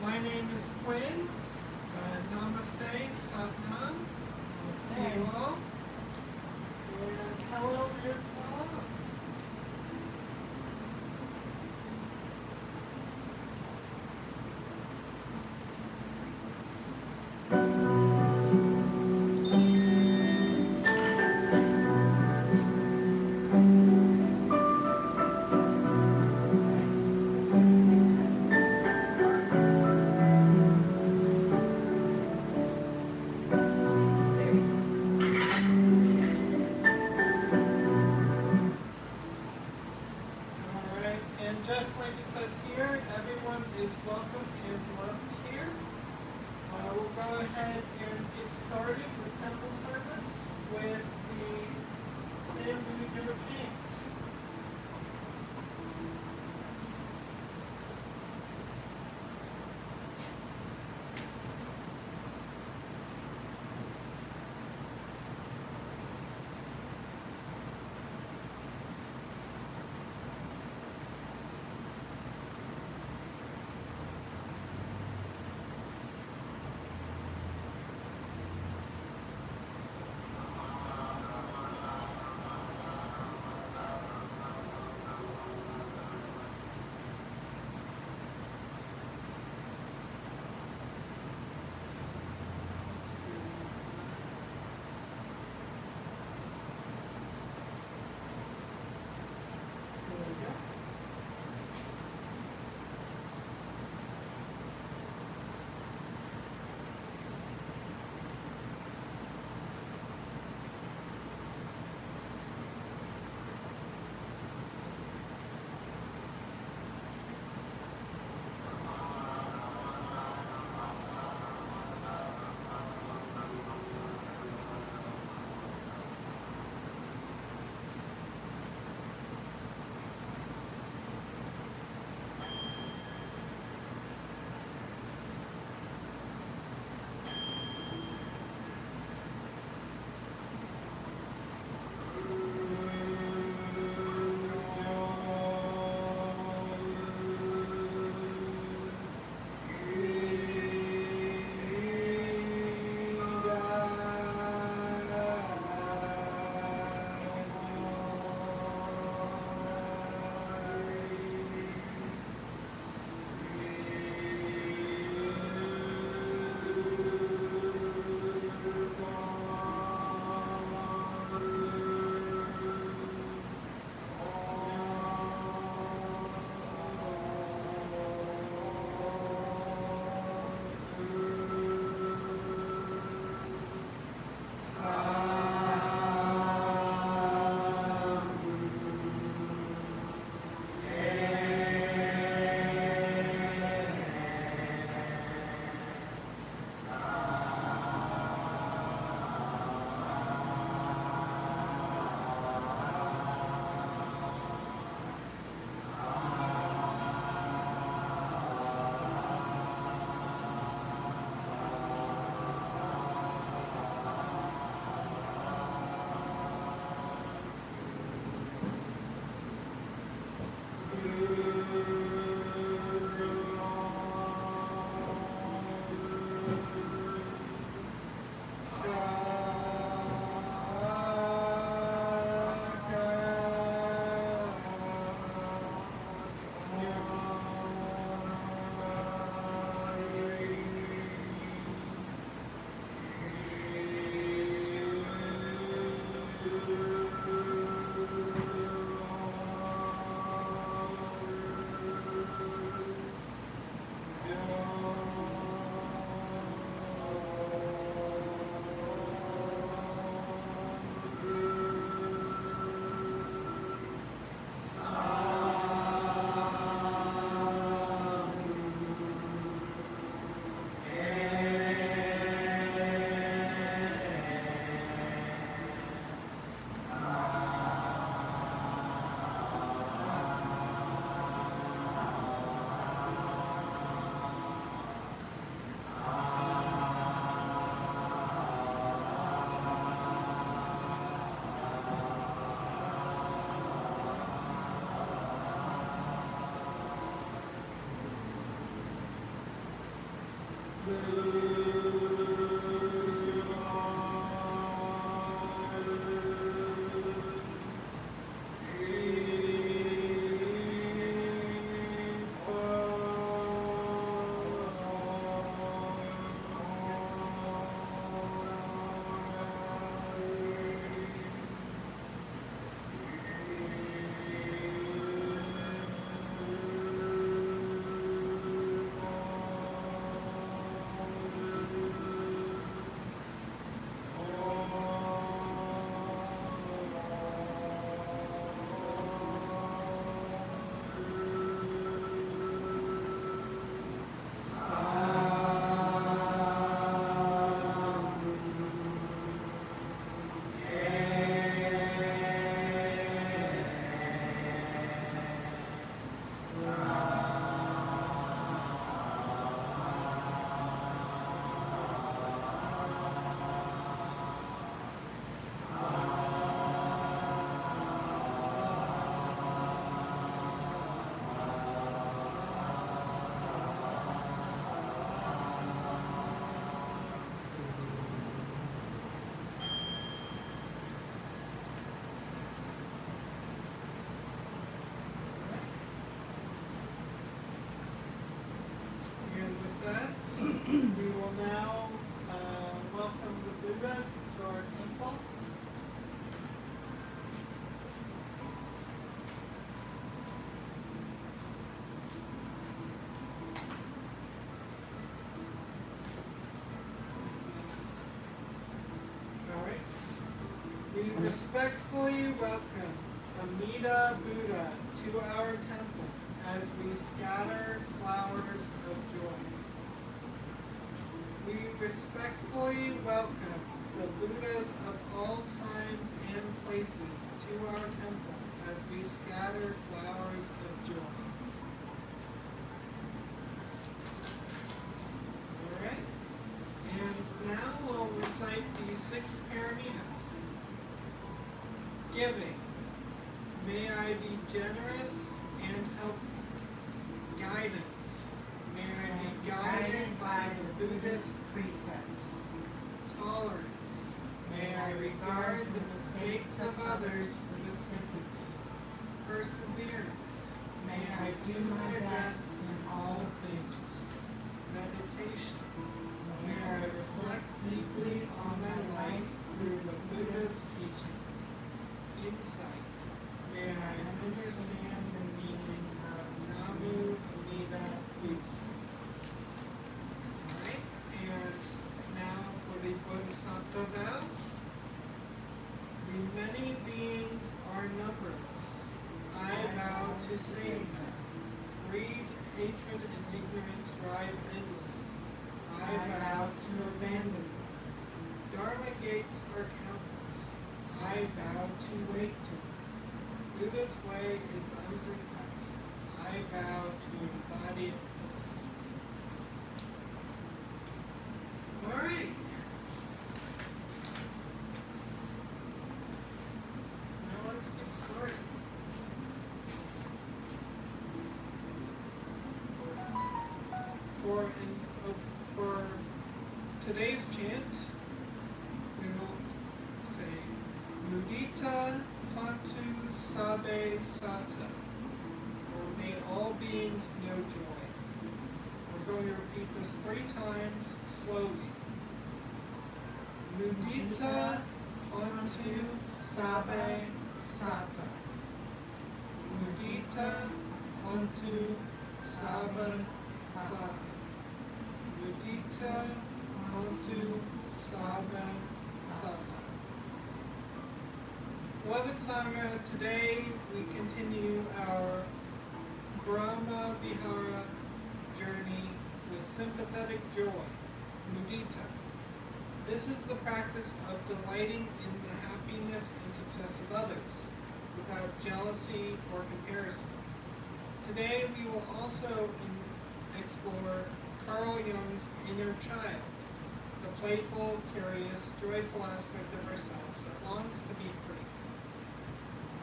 My name is Quinn. Namaste, Satnam. To you all. And hello, beautiful all. Alright, and just like it says here, everyone is welcome and loved here. We'll go ahead and get started with temple service with the Sam Guru chant. And with that, we will now welcome the Buddhas to our temple. All right. We respectfully welcome Amida Buddha to our temple as we scatter flowers of joy. We respectfully welcome the Buddhas of all times and places to our temple as we scatter flowers of joy. Alright? And now we'll recite the 6 paramitas. Giving. May I be generous and helpful. Guidance. May I be guided by the Buddhist precepts. Tolerance. May I regard the mistakes of others with sympathy. Perseverance. May I do my best in all things. Meditation. May I reflect deeply on my life through the Buddha's teachings. Insight. May I understand the meaning of Namu Amida Butsu. Alright, and now for the Bodhisattva vows. The many beings are numberless. I vow to save them. Greed, hatred, and ignorance rise endlessly. I vow to abandon them. Dharma gates are countless. I vow to wake to them. Buddha's way is unsurpassed. I vow to embody it fully. Alright. Now let's get started. For today's chant, we will say Mudita Pantu Sabe Sata, or may all beings know joy. We're going to repeat this 3 times slowly. Mudita Pantu Sabe Sata. Mudita Pantu Sabe Sata. Mudita Pantu Sabe Sata. Beloved Sangha, today we continue our Brahma Vihara journey with sympathetic joy, mudita. This is the practice of delighting in the happiness and success of others, without jealousy or comparison. Today we will also explore Carl Jung's inner child, the playful, curious, joyful aspect of ourselves that longs to be free.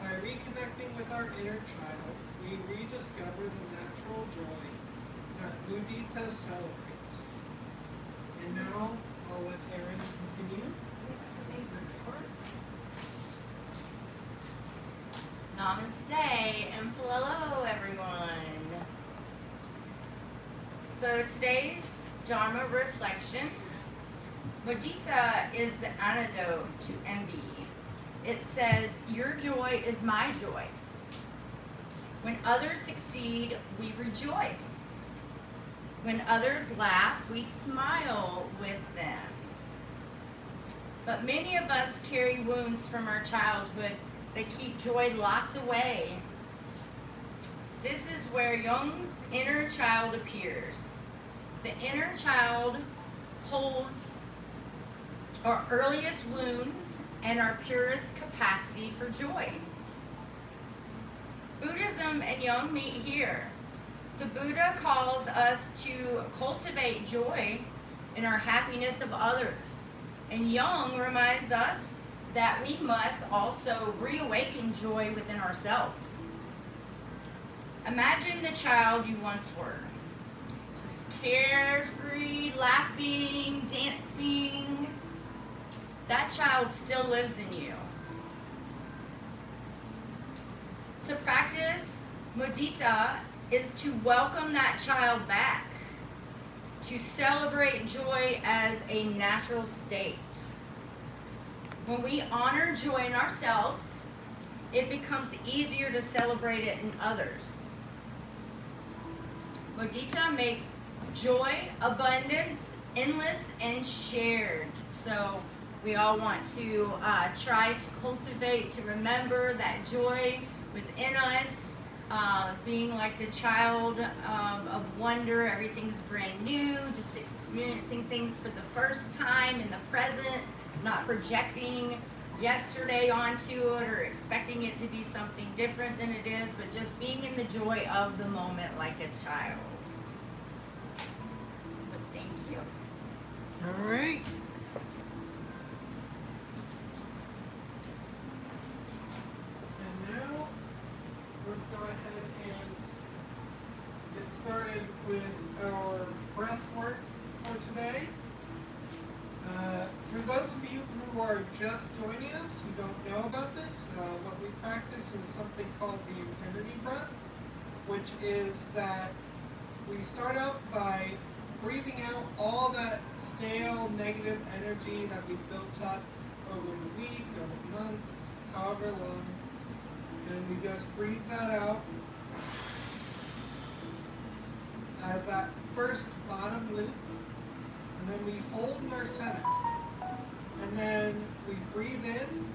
By reconnecting with our inner child, we rediscover the natural joy that mudita celebrates. now I'll let Erin continue this next part. Namaste and hello everyone. So today's Dharma reflection, mudita is the antidote to envy. It says, your joy is my joy. When others succeed, we rejoice. When others laugh, we smile with them. But many of us carry wounds from our childhood that keep joy locked away. This is where Jung's inner child appears. The inner child holds our earliest wounds and our purest capacity for joy. Buddhism and Jung meet here. The Buddha calls us to cultivate joy in our happiness of others. And Jung reminds us that we must also reawaken joy within ourselves. Imagine the child you once were. Just carefree, laughing, dancing. That child still lives in you. To practice mudita is to welcome that child back, to celebrate joy as a natural state. When we honor joy in ourselves, it becomes easier to celebrate it in others. Mudita makes joy, abundance, endless, and shared. So we all want to try to cultivate, to remember that joy within us, being like the child of wonder. Everything's brand new, just experiencing things for the first time in the present, not projecting yesterday onto it or expecting it to be something different than it is, but just being in the joy of the moment like a child. But thank you. All right. And now let's go ahead and get started with our breath work for today. For those of you who are just joining us, who don't know about this, what we practice is something called the infinity breath, which is that we start out by breathing out all that stale, negative energy that we've built up over the week, over the month, however long, and we just breathe that out as that first bottom loop, and then we hold in our center. And then we breathe in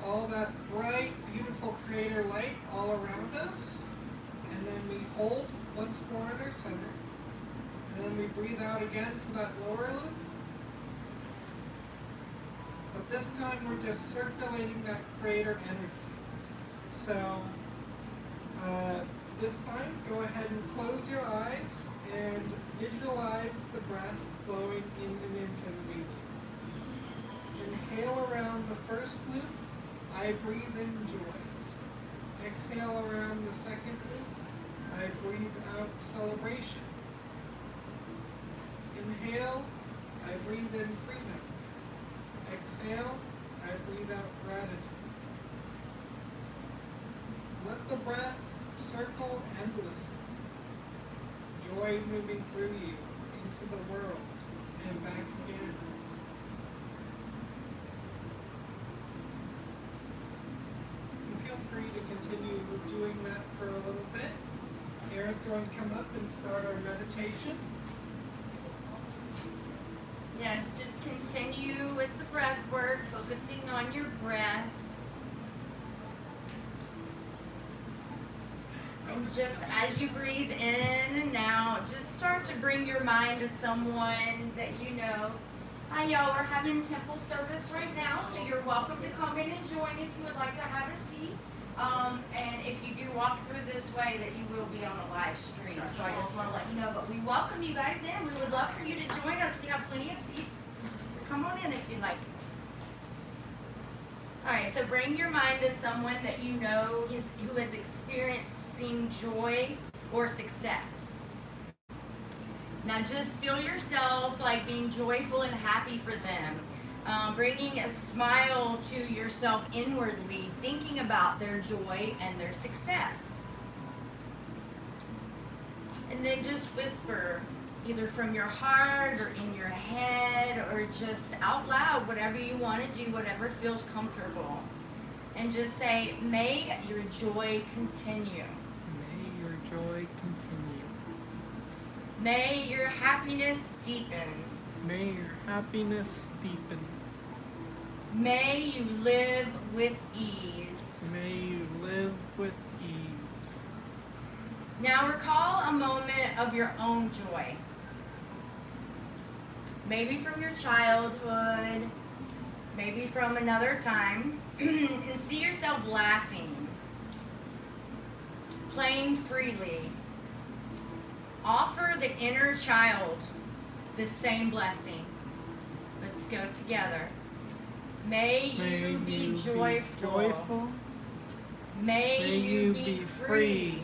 all that bright, beautiful creator light all around us. And then we hold once more in our center. And then we breathe out again for that lower loop. But this time we're just circulating that creator energy. So this time, go ahead and close your eyes and visualize the breath flowing in an infinity loop. Inhale around the first loop, I breathe in joy. Exhale around the second loop, I breathe out celebration. Inhale, I breathe in freedom. Exhale, I breathe out gratitude. Let the breath circle endlessly. Joy moving through you into the world and back again. And feel free to continue doing that for a little bit. Erin's going to come up and start our meditation. Yes, just continue with the breath work, focusing on your breath. And just as you breathe in and out, just start to bring your mind to someone that you know. Hi y'all, we're having temple service right now, so you're welcome to come in and join if you would like to have a seat. And if you do walk through this way, that you will be on a live stream. So I just want to let you know, but we welcome you guys in. We would love for you to join us. We have plenty of seats. So come on in if you'd like. All right, so bring your mind to someone that you know who is experiencing joy or success. Now just feel yourself like being joyful and happy for them. Bringing a smile to yourself inwardly, thinking about their joy and their success. And then just whisper, either from your heart or in your head or just out loud, whatever you want to do, whatever feels comfortable. And just say, may your joy continue. May your joy continue. May your happiness deepen. May your happiness deepen. May you live with ease. May you live with ease. Now recall a moment of your own joy. Maybe from your childhood, maybe from another time, and see yourself laughing, playing freely. Offer the inner child the same blessing. Let's go together. May you be joyful. May you be free.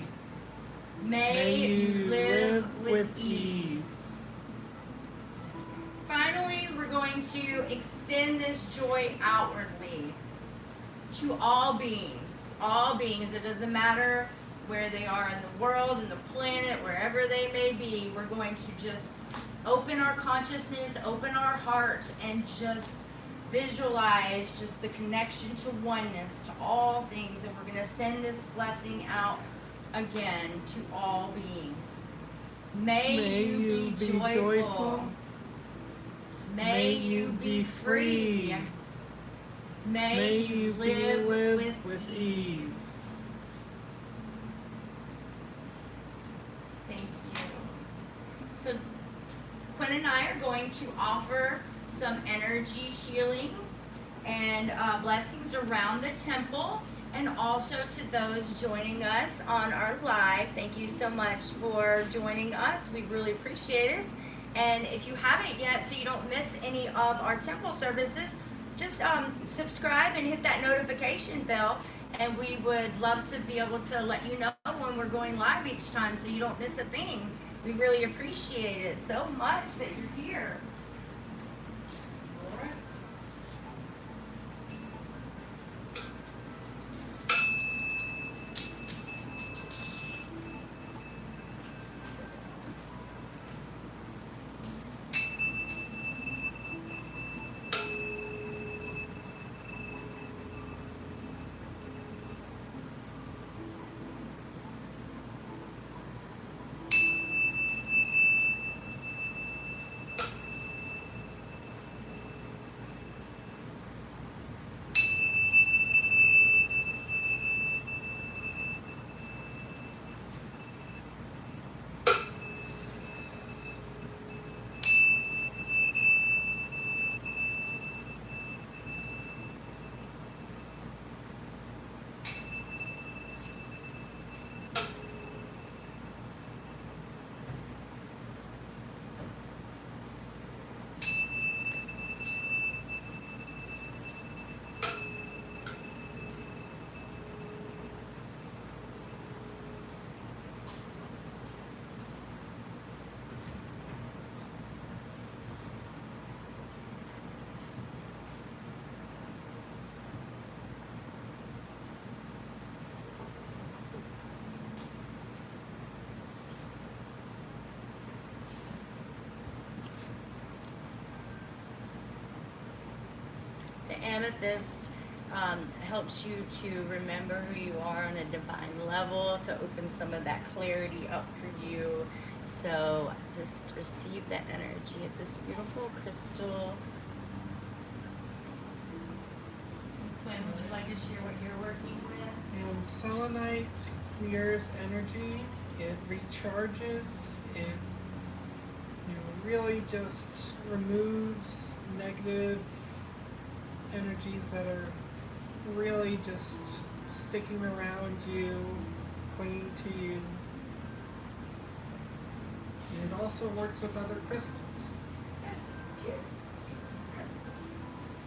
May you live with ease. Finally, we're going to extend this joy outwardly to all beings. All beings. It doesn't matter where they are in the world, in the planet, wherever they may be. We're going to just open our consciousness, open our hearts, and just visualize just the connection to oneness, to all things. And we're going to send this blessing out again to all beings. May you be joyful. May you be free. May you live with ease. Thank you. So Quinn and I are going to offer some energy healing and blessings around the temple, and also to those joining us on our live. Thank you so much for joining us. We really appreciate it. And if you haven't yet, so you don't miss any of our temple services, just subscribe and hit that notification bell, and we would love to be able to let you know when we're going live each time so you don't miss a thing. We really appreciate it so much that you're here. All right. The amethyst helps you to remember who you are on a divine level, to open some of that clarity up for you. So just receive that energy of this beautiful crystal. Quinn, would you like to share what you're working with? And selenite clears energy. It recharges. It really just removes negative energies that are really just sticking around you, clinging to you. And it also works with other crystals. Yes, cheers.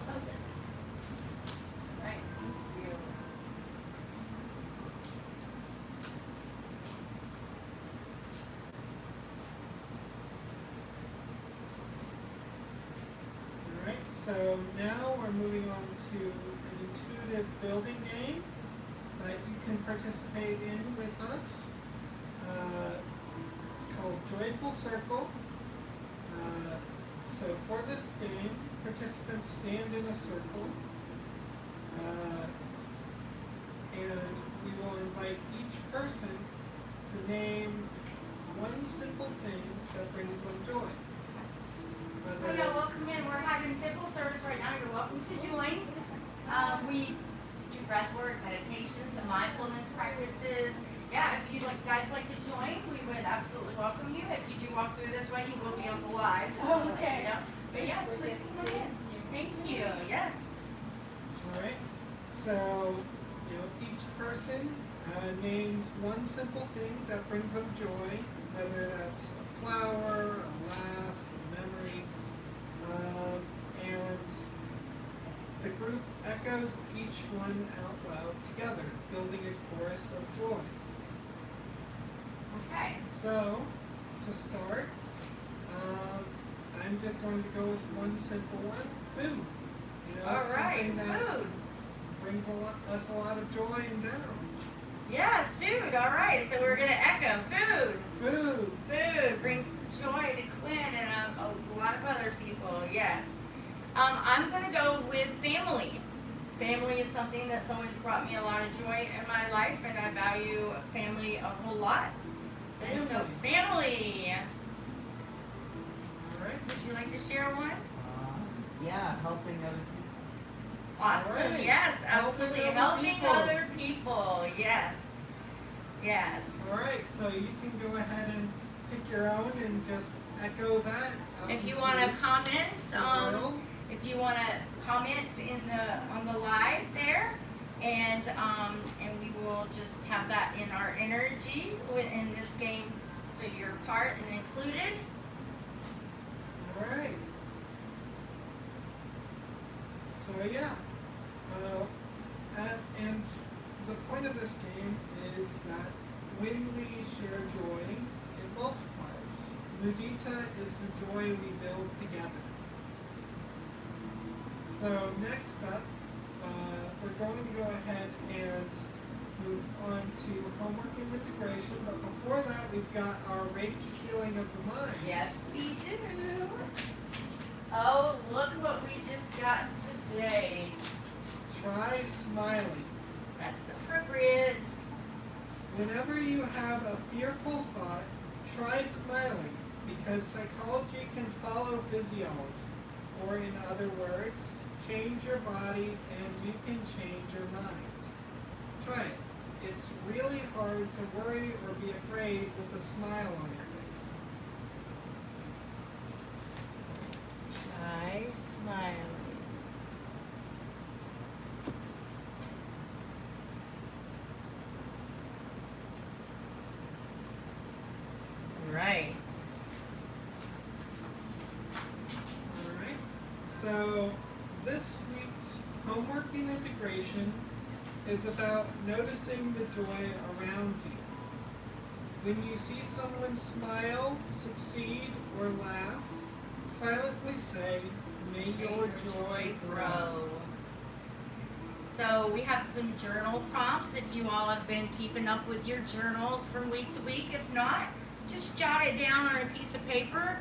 Okay. Right, thank you. So now we're moving on to an intuitive building game that you can participate in with us. It's called Joyful Circle. So for this game, participants stand in a circle, and we will invite each person to name one simple thing that brings them joy. Oh yeah, welcome in. We're having simple service right now. You're welcome to join. We do breath work, meditations, and mindfulness practices. Yeah, if you'd guys like to join, we would absolutely welcome you. If you do walk through this way, you will be on the live. Okay. But yes, please come on in. Thank you. Yes. All right. So, each person names one simple thing that brings them joy, whether that's a flower, a laugh, a memory, and the group echoes each one out loud together, building a chorus of joy. Okay. So, to start, I'm just going to go with one simple one: food. All right, something that food. brings us a lot of joy in general. Yes, food. All right. So we're gonna echo food. Food. Food brings joy to Quinn and a lot of other people. Yes. I'm gonna go with family. Family is something that's always brought me a lot of joy in my life, and I value family a whole lot. And so family. All right. Would you like to share one? Yeah, helping other people. Awesome. Right. Yes, absolutely. Helping people. other people. Yes. Yes. All right. So you can go ahead and pick your own and just echo that. If you want to comment, world. if you want to comment on the live there, and we will just have that in our energy in this game, so you're part and included. All right. So yeah, and the point of this game is that when we share joy, it multiplies. Mudita is the joy we build together. So next up, we're going to go ahead and move on to homework and integration. But before that, we've got our Reiki healing of the mind. Yes, we do. Oh, look what we just got today. Try smiling. That's appropriate. Whenever you have a fearful thought, try smiling, because psychology can follow physiology. Or in other words, change your body and you can change your mind. Try it. It's really hard to worry or be afraid with a smile on your face. Try smiling. Right. Alright. So this week's homework and integration is about noticing the joy around you. When you see someone smile, succeed, or laugh, silently say, "May your joy grow." So we have some journal prompts if you all have been keeping up with your journals from week to week. If not, just jot it down on a piece of paper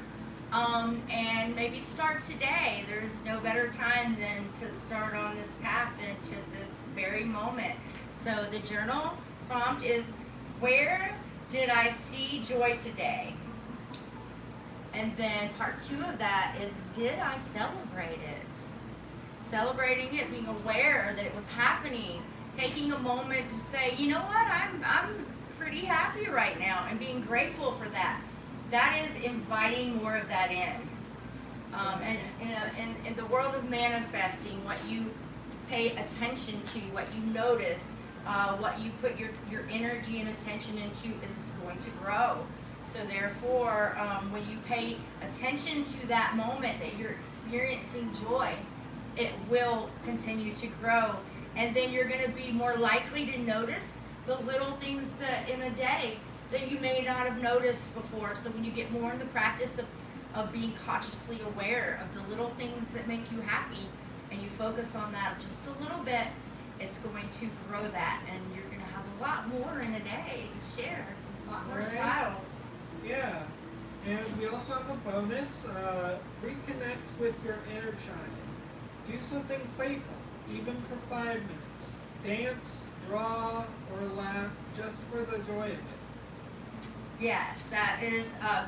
and maybe start today. There's no better time than to start on this path into this very moment. So the journal prompt is, where did I see joy today? And then part 2 of that is, did I celebrate it? Celebrating it, being aware that it was happening, taking a moment to say, you know what, I'm pretty happy right now, and being grateful for that. That is inviting more of that in. And in the world of manifesting, what you pay attention to, what you notice, what you put your energy and attention into is going to grow. So therefore, when you pay attention to that moment that you're experiencing joy, it will continue to grow. And then you're going to be more likely to notice the little things that in a day that you may not have noticed before. So when you get more in the practice of being consciously aware of the little things that make you happy, and you focus on that just a little bit, it's going to grow that, and you're going to have a lot more in a day to share, a lot more Right. styles. Yeah. And we also have a bonus. Reconnect with your inner child. Do something playful, even for 5 minutes. Dance, draw, or laugh just for the joy of it. Yes, that is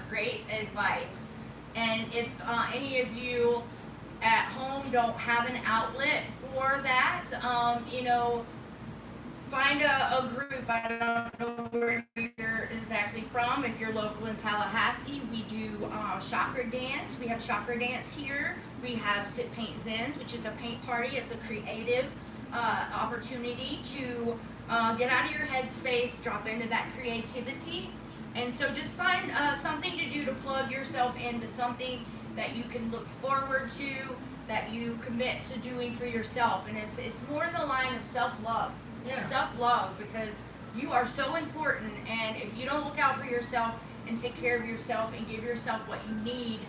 great advice. And if any of you at home don't have an outlet for that, find a group. I don't know where you're exactly from. If you're local in Tallahassee, we do chakra dance. We have chakra dance here. We have Sit Paint Zens, which is a paint party. It's a creative opportunity to get out of your headspace, drop into that creativity. And so just find something to do to plug yourself into something that you can look forward to, that you commit to doing for yourself. And it's more in the line of self-love. Yeah. Self-love, because you are so important, and if you don't look out for yourself and take care of yourself and give yourself what you need,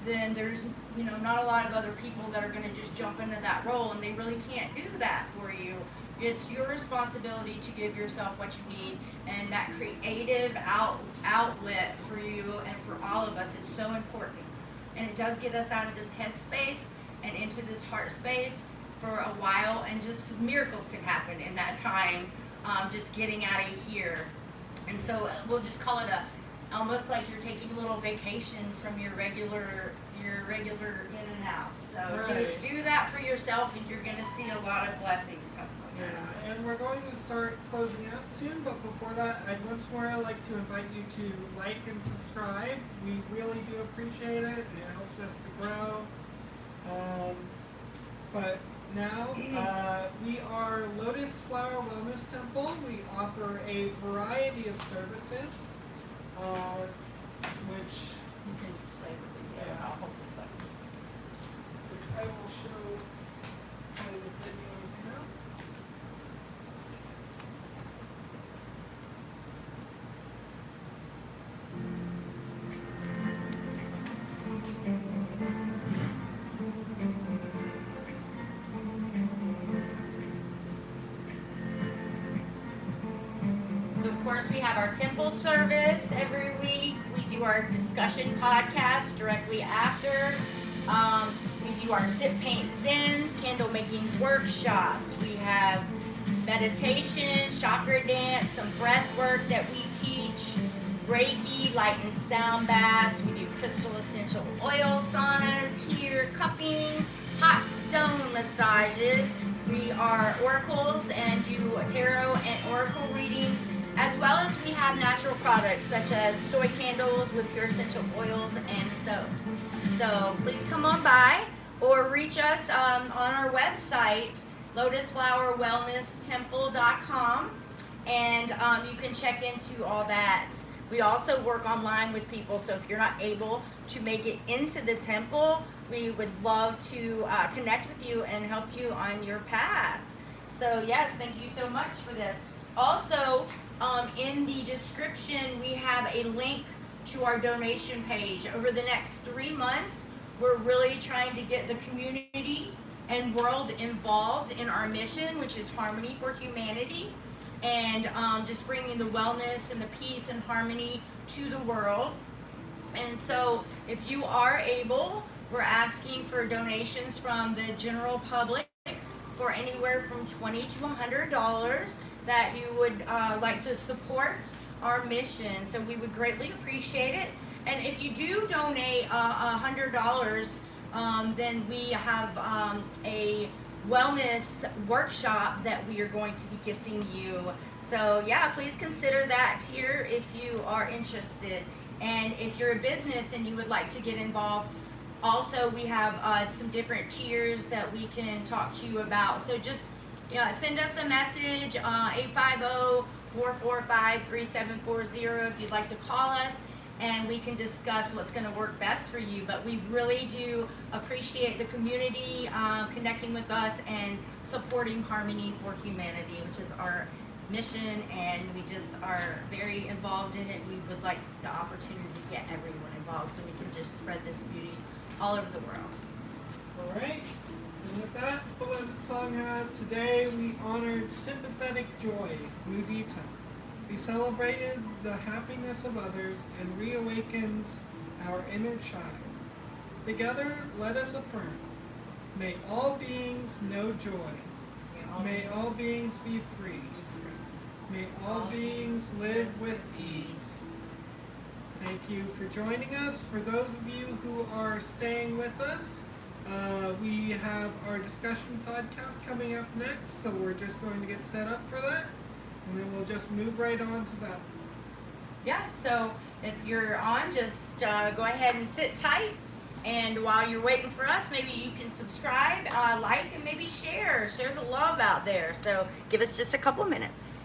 then there's not a lot of other people that are going to just jump into that role, and they really can't do that for you. It's your responsibility to give yourself what you need, and that creative outlet for you and for all of us is so important. And it does get us out of this head space and into this heart space for a while, and just miracles can happen in that time, just getting out of here. And so we'll just call it almost like you're taking a little vacation from your regular in and out. So Right. do that for yourself, and you're going to see a lot of blessings come from that. Yeah, and we're going to start closing out soon, but before that, I'd once more like to invite you to like and subscribe. We really do appreciate it. It helps us to grow. But now, we are Lotus Flower Wellness Temple. We offer a variety of services, which You can play with it. Yeah, I'll hold this up. I will show in the video now. So of course we have our temple service every week. We do our discussion podcast directly after. We do our Sit Paint Zens, candle making workshops. We have meditation, chakra dance, some breath work that we teach, Reiki, light and sound baths. We do crystal essential oil saunas here, cupping, hot stone massages. We are oracles and do tarot and oracle readings, as well as we have natural products such as soy candles with pure essential oils and soaps. So please come on by or reach us on our website, lotusflowerwellnesstemple.com, and you can check into all that. We also work online with people, so if you're not able to make it into the temple, we would love to connect with you and help you on your path. So yes, thank you so much for this. Also, in the description, we have a link to our donation page. Over the next 3 months, we're really trying to get the community and world involved in our mission, which is harmony for humanity, and just bringing the wellness and the peace and harmony to the world. And so if you are able, we're asking for donations from the general public for anywhere from $20 to $100 that you would like to support our mission. So we would greatly appreciate it. And if you do donate $100, then we have a wellness workshop that we are going to be gifting you. So yeah, please consider that tier if you are interested. And if you're a business and you would like to get involved, also we have some different tiers that we can talk to you about. So just send us a message, 850-445-3740 if you'd like to call us, and we can discuss what's going to work best for you. But we really do appreciate the community connecting with us and supporting Harmony for Humanity, which is our mission, and we just are very involved in it. We would like the opportunity to get everyone involved so we can just spread this beauty all over the world. All right. And with that, beloved sangha, today we honored sympathetic joy, mudita. We celebrated the happiness of others and reawakened our inner child. Together, let us affirm, may all beings know joy. May all beings be free. May all beings live with ease. Thank you for joining us. For those of you who are staying with us, we have our discussion podcast coming up next, so we're just going to get set up for that, and then we'll just move right on to that. Yeah, so if you're on, just go ahead and sit tight. And while you're waiting for us, maybe you can subscribe, like, and maybe share the love out there. So give us just a couple minutes.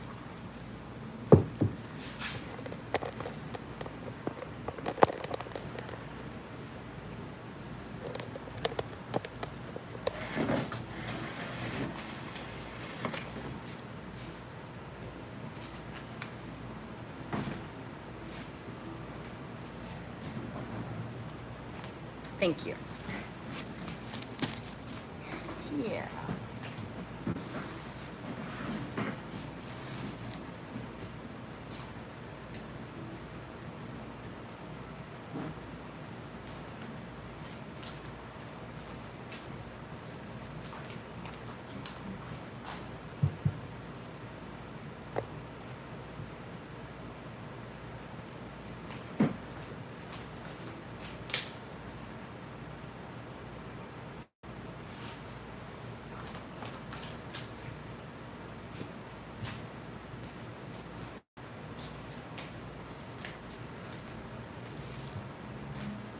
Thank you. Yeah.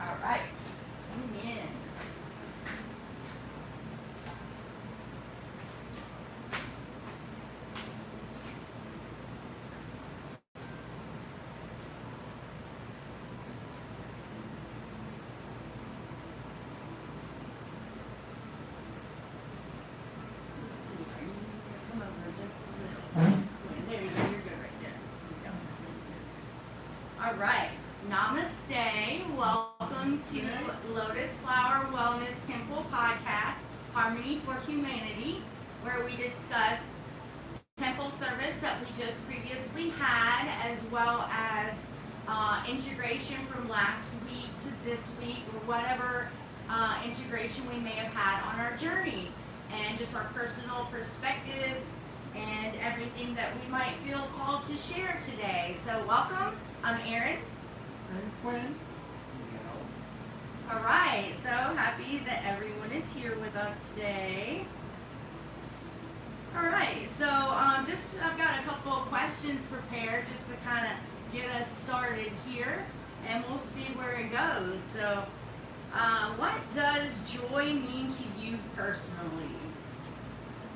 All right. Come in. Let's see. Are you gonna come over just a little? There you go. You're good right there. There you go. All right. Namaste. Welcome to Lotus Flower Wellness Temple podcast, Harmony for Humanity, where we discuss temple service that we just previously had, as well as integration from last week to this week, or whatever integration we may have had on our journey, and just our personal perspectives and everything that we might feel called to share today. So welcome. I'm Erin. I'm Quinn. All right, so happy that everyone is here with us today. All right, so I've got a couple of questions prepared just to kind of get us started here, and we'll see where it goes. So, what does joy mean to you personally?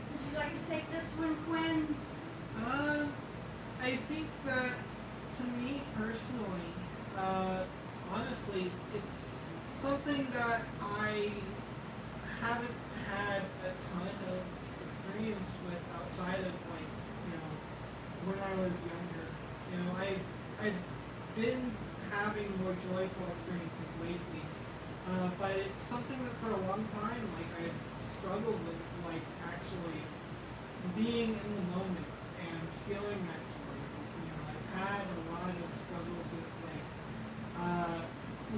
Would you like to take this one, Quinn? I think that to me personally, honestly, it's something that I haven't had a ton of experience with outside of, like, when I was younger. I've been having more joyful experiences lately, but it's something that for a long time, like, I've struggled with, like, actually being in the moment and feeling that joy. I've had a lot of struggles with, like,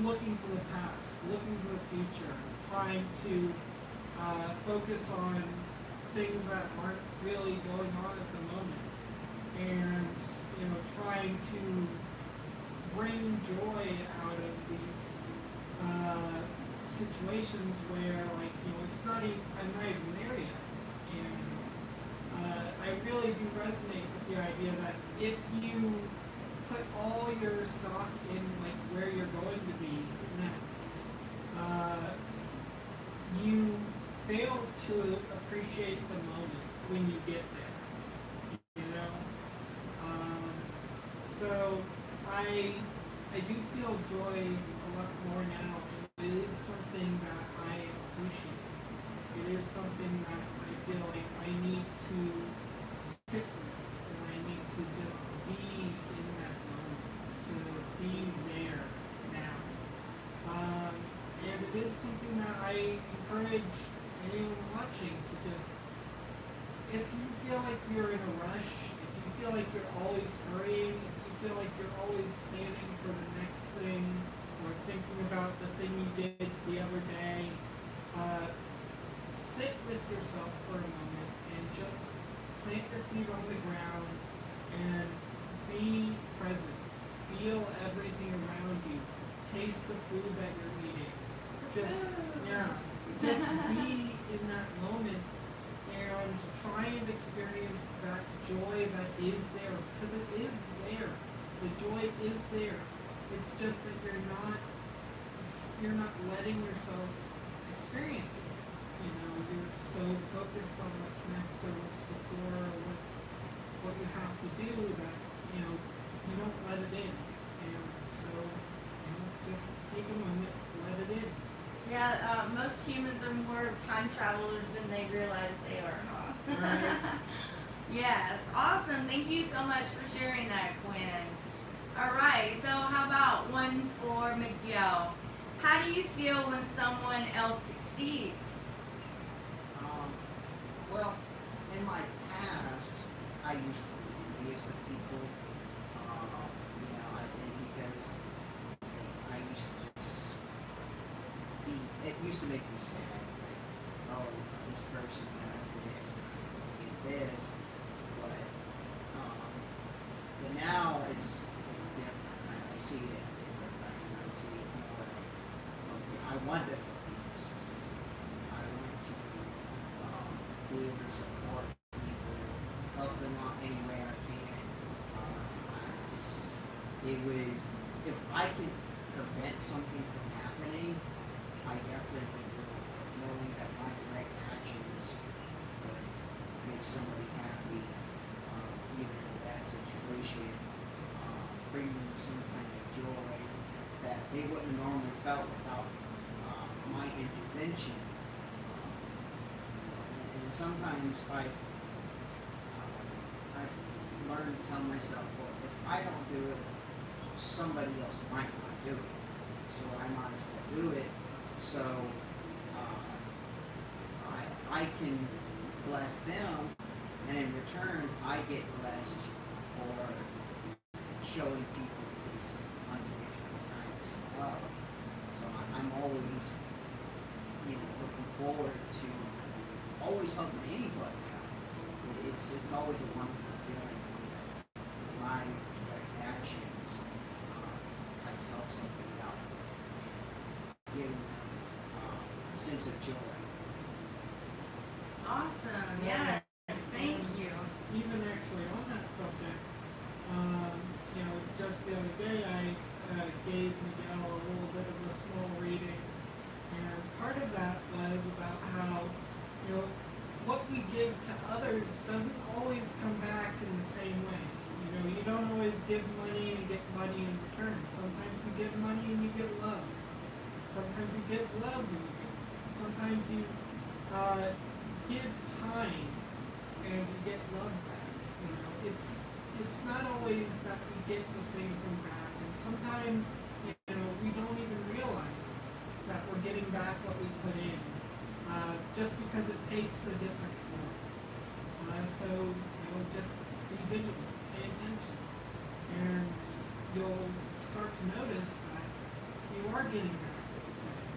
looking to the past, looking to the future, trying to focus on things that aren't really going on at the moment, and trying to bring joy out of these situations where, like, it's not even, I'm not even there yet, and I really do resonate with the idea that if you put all your stock in, like, where you're going to be next, you fail to appreciate the moment when you get there. So I do feel joy a lot more now. It is something that I appreciate. It is something that I feel like I need to sit with, and I is something that I encourage anyone watching to just, if you feel like you're in a rush, if you feel like you're always hurrying, if you feel like you're always planning for the next thing or thinking about the thing you did the other day, sit with yourself for a moment and just plant your feet on the ground and be present. Feel everything around you. Taste the food that you're eating. Just be in that moment and try and experience that joy that is there, because it is there. The joy is there. It's just that you're not letting yourself experience it. You know, you're so focused on what's next or what's before or what you have to do that, you don't let it in. And so, just take a moment, let it in. Yeah, most humans are more time travelers than they realize they are, huh? Right. Yes, awesome. Thank you so much for sharing that, Quinn. All right, so how about one for Miguel? How do you feel when someone else succeeds? Well, in my past, I used to be envious of people. I think because I used to just be, it used to make me sad. Like, oh, this person has this, I get this, but now it's different. I see it different. I see it more like, okay, I want that for people to succeed. I want to be able to support people, help them out any way I can. It would, if I could prevent something from happening, I definitely would, knowing that my direct actions would make somebody happy, even in a bad situation, bring them some kind of joy that they wouldn't normally felt without my intervention. And sometimes I've learned to tell myself, well, if I don't do it, somebody else might not do it. So I might as well do it. So I can bless them, and in return, I get blessed for showing people this unconditional kindness and love. So I'm always, looking forward to always helping anybody out. It's always a wonderful feeling when my direct actions has helped somebody out, give them a sense of joy. Awesome. Yes. Thank you. Even actually on that subject, just the other day I gave Miguel a little bit of a small reading, and part of that was about how, what we give to others doesn't always come back in the same way. You don't always give money and get money in return. Sometimes you give money and you get love. Sometimes you give love and you get money. Sometimes you give time and you get love back. It's not always that we get the same thing back, and sometimes we don't even realize that we're getting back what we put in, just because it takes a different form. So just be vigilant, pay attention, and you'll start to notice that you are getting back what you put in.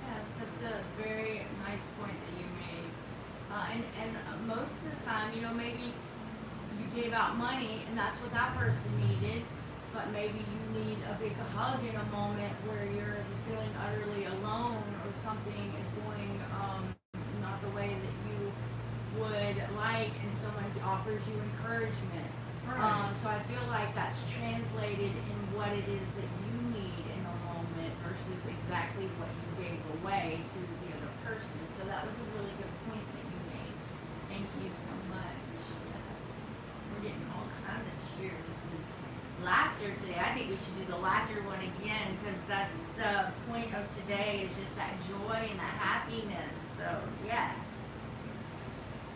Yes, that's a very nice point that you made. And most of the time, maybe you gave out money and that's what that person needed, but maybe you need a big hug in a moment where you're feeling utterly alone or something is going not the way that you would like, and someone offers you encouragement. Right. So I feel like that's translated in what it is that you need in a moment versus exactly what you gave away to the other person. So that was a really good point that you made. Thank you so much. Yes. We're getting all kinds of cheers and laughter today. I think we should do the laughter one again, because that's the point of today, is just that joy and that happiness. So yeah.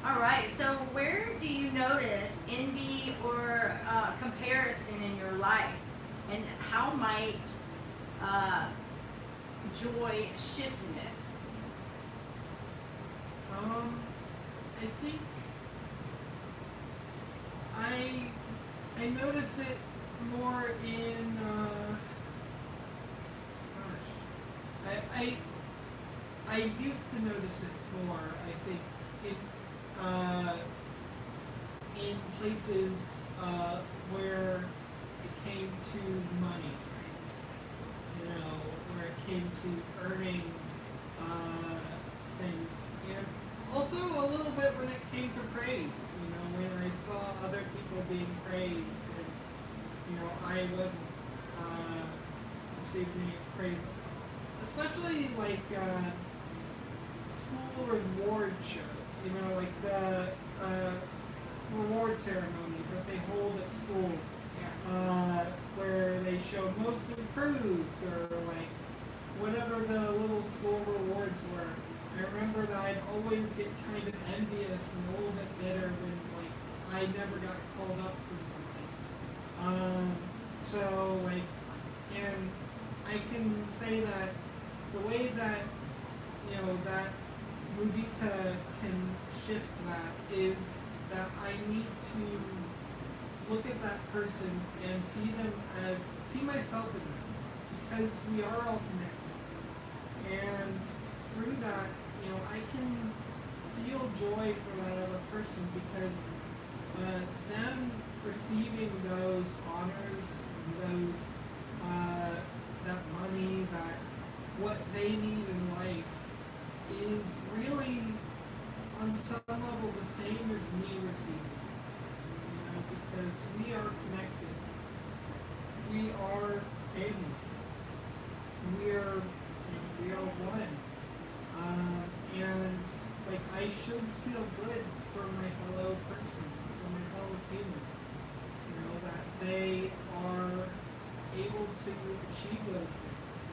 All right, so where do you notice envy or comparison in your life, and how might joy shifted it? I think I notice it more in I used to notice it more. I think in places where it came to money, you know, where it came to earning things, and also a little bit when it came to praise. You know, when I saw other people being praised, and you know, I wasn't receiving praise, especially like school reward shows. You know, like the reward ceremonies that they hold at schools, where they show most improved or like whatever the little school rewards were. I remember that I'd always get kind of envious and a little bit bitter when like I never got called up for something. So like, and I can say that the way that, you know, that mudita can shift that is that I need to look at that person and see myself in them, because we are all connected. And through that, you know, I can feel joy for that other person, because them receiving those honors, those that money, that what they need in life is really on some level the same as me receiving. You know, because we are connected. We are family. We are one. And like I should feel good for my fellow person, for my fellow human. You know, that they are able to achieve those things.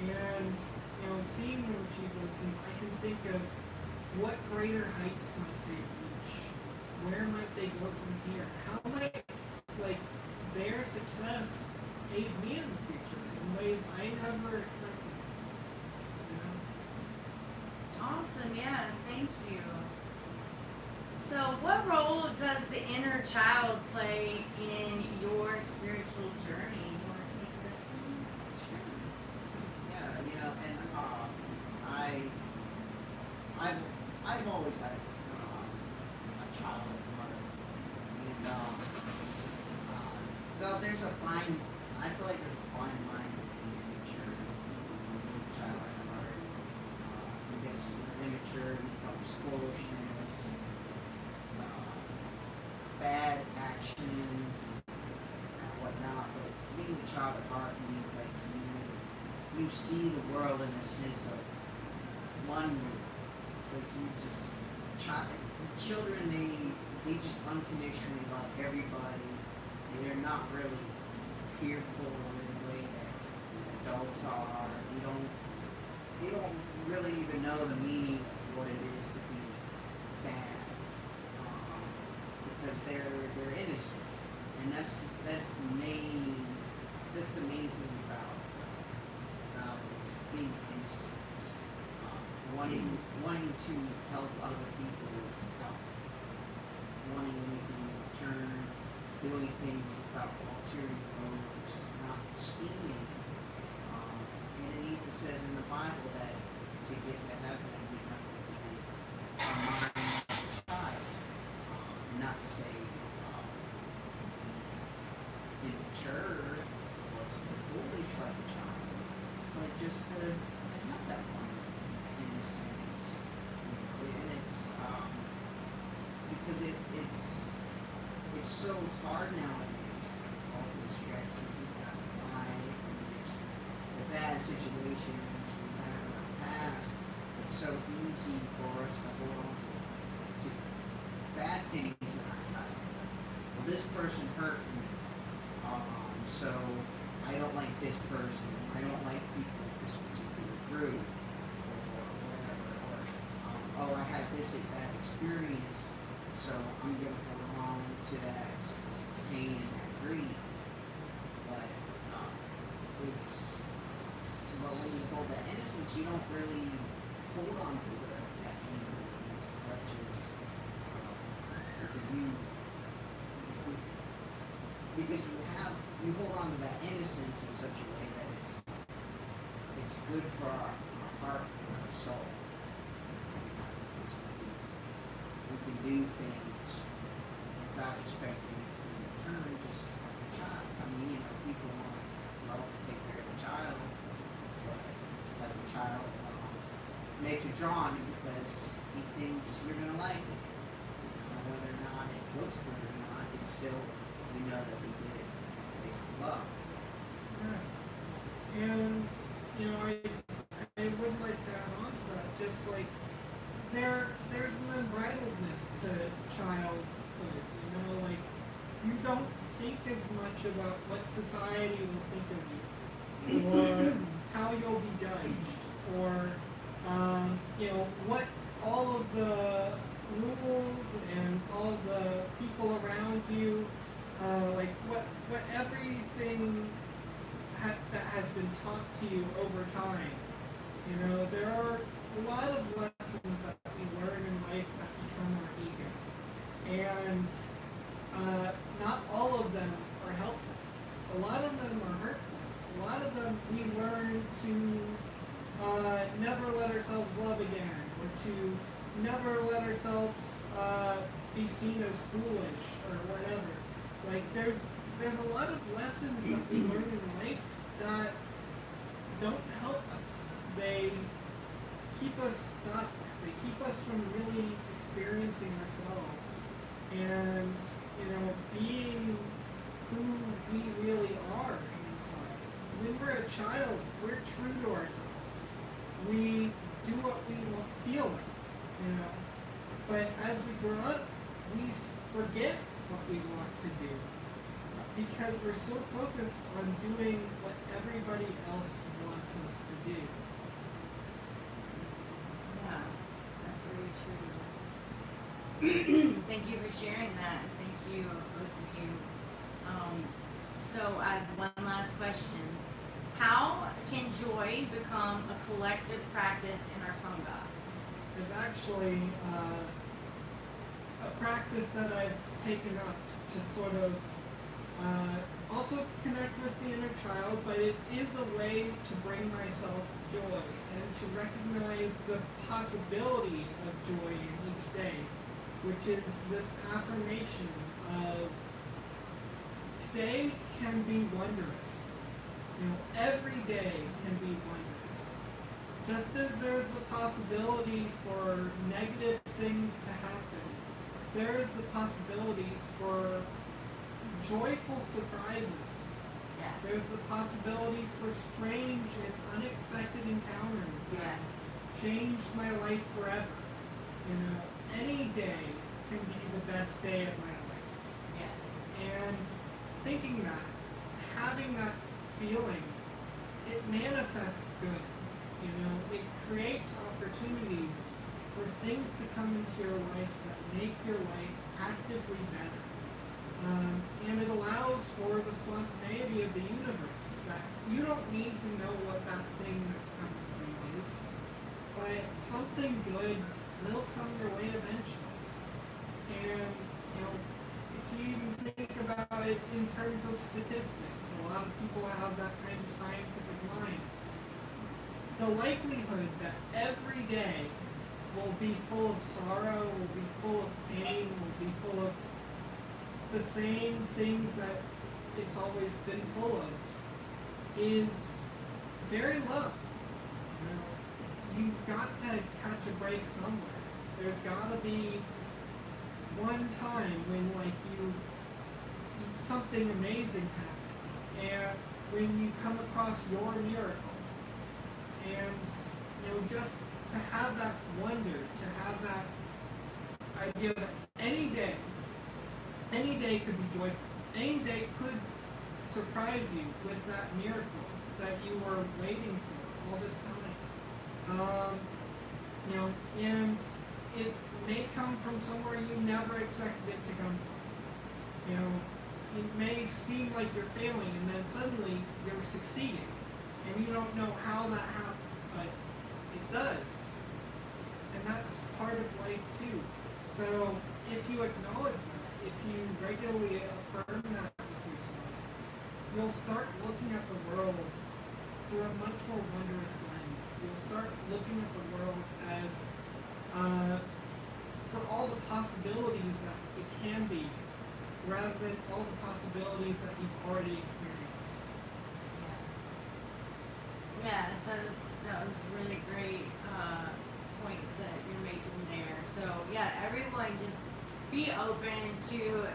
And you know, seeing them achieve those things, I can think of what greater heights might they reach? Where might they go from here? How might like their success aid me in the future in ways I never expected? You know? Awesome, yes, thank you. So what role does the inner child play in your spiritual journey? You want to take this one? Sure. Yeah, you know, and I've always had a child mother, and though there's a fine, I feel like there's a fine line between immaturity and a child and a mother, because immaturity becomes foolishness, bad actions, and whatnot. But being a child at heart means like you see the world in a sense of wonder. It's like you just children they just unconditionally love everybody. They're not really fearful in the way that adults are. They don't really even know the meaning of what it is to be bad, because they're innocent, and that's the main thing about being innocent. Wanting to help other people, wanting anything in return, doing things without ulterior motives, not scheming. And it says in the Bible that to get to heaven we have to be a mindful child, not to say immature or foolish like a child, but just to have that one. Innocence, and it's because it's so hard nowadays. All the distractions we've got in life, and there's the bad situations we've had in our past. It's so easy for us to hold on to bad things in our life. Well, this person hurt me, so I don't like this person. I don't like people in this particular group. Oh, I had this bad experience, so I'm going to hold on to that pain and that grief. But it's but when you hold that innocence, you don't really hold on to that anger and those grudges, because you hold on to that innocence in such a way that it's good for our heart and our soul. We can do things without expecting in return, just like a child. I mean, people want to take care of a child, but like a child makes a drawing because he thinks you're gonna like it. Whether or not it looks good or not, it's still, we know that we did it based on love. Right. And I would like to add on to that, just like there's an unbridledness to childhood, like you don't think as much about what society will think of you, or how you'll be judged, or what all of the rules and all of the people around you, like what everything that has been taught to you over time. There are a lot of lessons that we learn in life that become our ego. And not all of them are helpful. A lot of them are hurtful. A lot of them we learn to never let ourselves love again, or to never let ourselves be seen as foolish or whatever. Like there's a lot of lessons that we learn in life that don't help us. They keep us stuck. They keep us from really experiencing ourselves and being who we really are inside. When we're a child, we're true to ourselves. We do what we feel like, But as we grow up, we forget what we want to do because we're so focused on doing what everybody else wants us to do. Yeah, that's very true. Thank you for sharing that. Thank you, both of you. So I have one last question. How can joy become a collective practice in our sangha? There's actually a practice that I've taken up to sort of also connect with the inner child, but it is a way to bring myself joy and to recognize the possibility of joy in each day, which is this affirmation of today can be wondrous. Every day can be wondrous. Just as there's the possibility for negative things to happen, there is the possibilities for joyful surprises. Yes. There's the possibility for strange and unexpected encounters that changed my life forever. Any day can be the best day of my life. Yes. And thinking that, having that feeling, it manifests good. It creates opportunities for things to come into your life that make your life actively better. And it allows for the spontaneity of the universe, that you don't need to know what that thing that's coming for you is, but something good will come your way eventually. And, if you even think about it in terms of statistics, a lot of people have that kind of scientific mind. The likelihood that every day will be full of sorrow, will be full of pain, will be full of the same things that it's always been full of is very low. You've got to catch a break somewhere. There's got to be one time when something amazing happens, and when you come across your miracle, and just to have that wonder, to have that idea that any day could be joyful. Any day could surprise you with that miracle that you were waiting for all this time. And it may come from somewhere you never expected it to come from. It may seem like you're failing, and then suddenly you're succeeding, and you you don't know how that happened, but it does. And that's part of life too. So if you acknowledge that, if you regularly affirm that with yourself, you'll start looking at the world through a much more wondrous lens. You'll start looking at the world as for all the possibilities that it can be, rather than all the possibilities that you've already experienced. Yes, that was really great point that you're making there. So yeah, everyone just be open to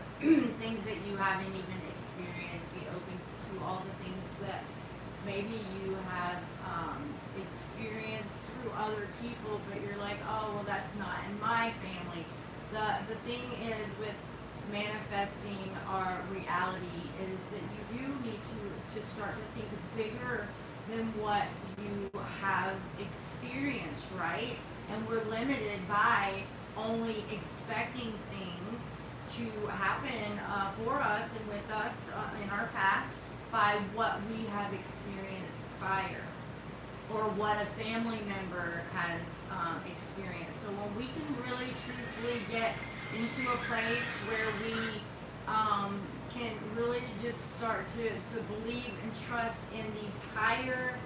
things that you haven't even experienced. Be open to all the things that maybe you have experienced through other people, but you're like, oh well, that's not in my family. The thing is with manifesting our reality is that you do need to start to think bigger than what you have experienced, right? And we're limited by only expecting things to happen for us and with us in our path by what we have experienced prior or what a family member has experienced. So when we can really truthfully get into a place where we can really just start to believe and trust in these higher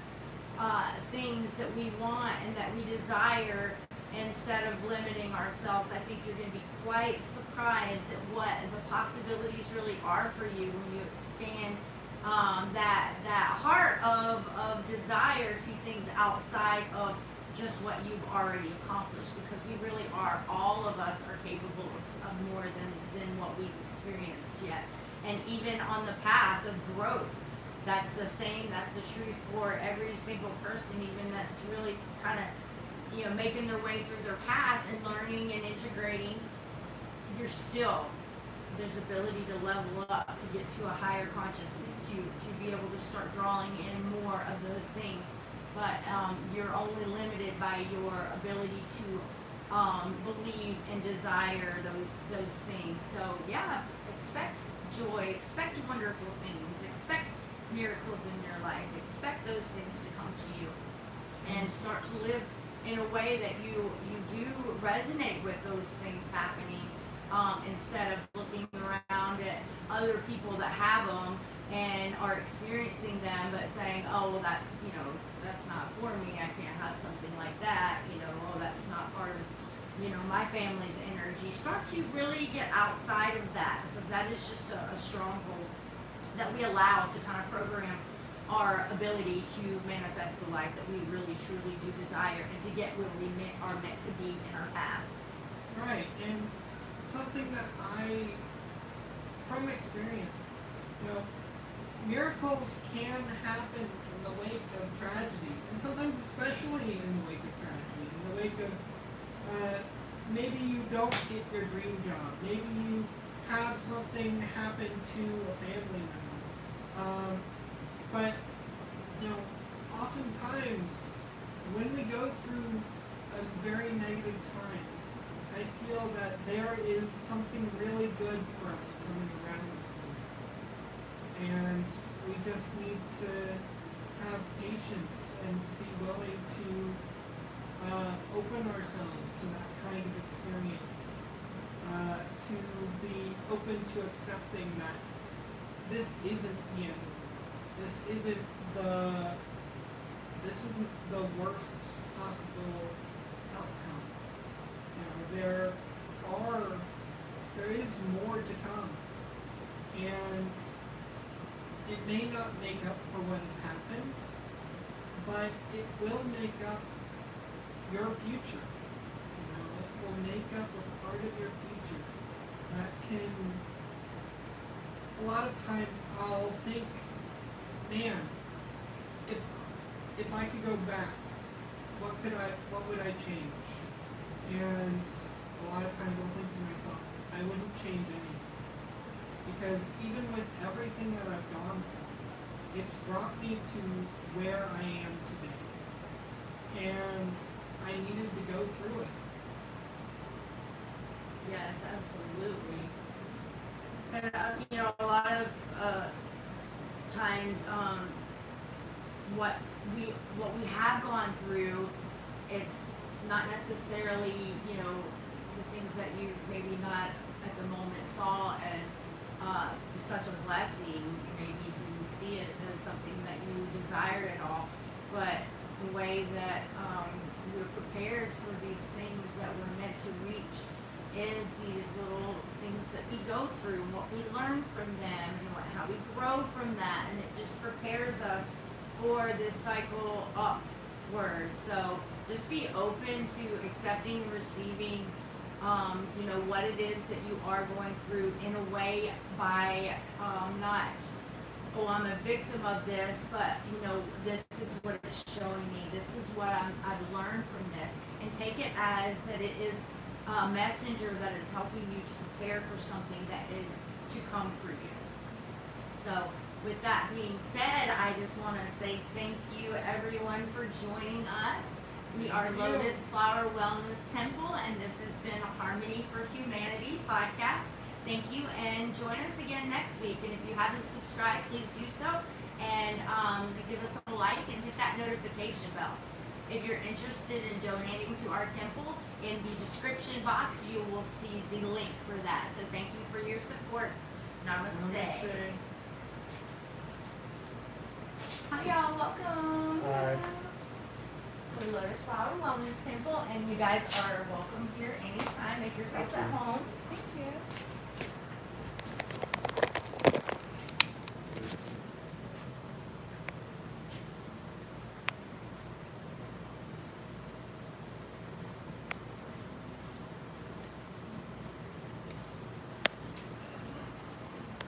things that we want and that we desire instead of limiting ourselves, I think you're going to be quite surprised at what the possibilities really are for you when you expand that heart of desire to things outside of just what you've already accomplished, because we really are, all of us are capable of more than what we've experienced yet. And even on the path of growth, that's the truth for every single person, even that's really kind of, making their way through their path and learning and integrating. There's ability to level up, to get to a higher consciousness, to be able to start drawing in more of those things. But you're only limited by your ability to believe and desire those things. So yeah, expect joy, expect wonderful things, expect miracles in your life, expect those things to come to you, and start to live in a way that you do resonate with those things happening, instead of looking around at other people that have them and are experiencing them, but saying, oh well, that's not for me, I can't have something like that, oh that's not part of my family's energy. Start to really get outside of that, because that is just a stronghold that we allow to kind of program our ability to manifest the life that we really truly do desire, and to get where we are meant to be in our path. Right, and something that from experience, miracles can happen in the wake of tragedy, and sometimes especially in the wake of tragedy, in the wake of maybe you don't get your dream job, maybe you have something happen to a family member, but oftentimes when we go through a very negative time, I feel that there is something really good for us coming around the corner. And we just need to have patience and to be willing to open ourselves to that kind of experience, to be open to accepting that this isn't the end. This isn't the worst possible outcome. There is more to come, and it may not make up for what has happened, but it will make up your future. It will make up a part of your future that can. A lot of times I'll think, man, if I could go back, what would I change? And a lot of times I'll think to myself, I wouldn't change anything. Because even with everything that I've gone through, it's brought me to where I am today. And I needed to go through it. Yes, absolutely. And a lot of times, what we have gone through, it's not necessarily, the things that you maybe not at the moment saw as such a blessing. Maybe you didn't see it as something that you desired at all, but the way that we're prepared for these things that we're meant to reach is these little things that we go through, what we learn from them, and how we grow from that, and it just prepares us for this cycle upward. So just be open to accepting and receiving, what it is that you are going through, in a way by not, oh, I'm a victim of this, but this is what it's showing me. This is what I've learned from this, and take it as that it is a messenger that is helping you to prepare for something that is to come for you. So with that being said, I just want to say thank you everyone for joining us. We are Lotus Flower Wellness Temple, and this has been a Harmony for Humanity podcast. Thank you, and join us again next week. And if you haven't subscribed, please do so, and give us a like and hit that notification bell. If you're interested in donating to our temple, in the description box you will see the link for that. So thank you for your support. Namaste. Hi y'all, welcome. Hi. We're Lotus Flower Wellness Temple, and you guys are welcome here anytime. Make yourselves at home. Thank you.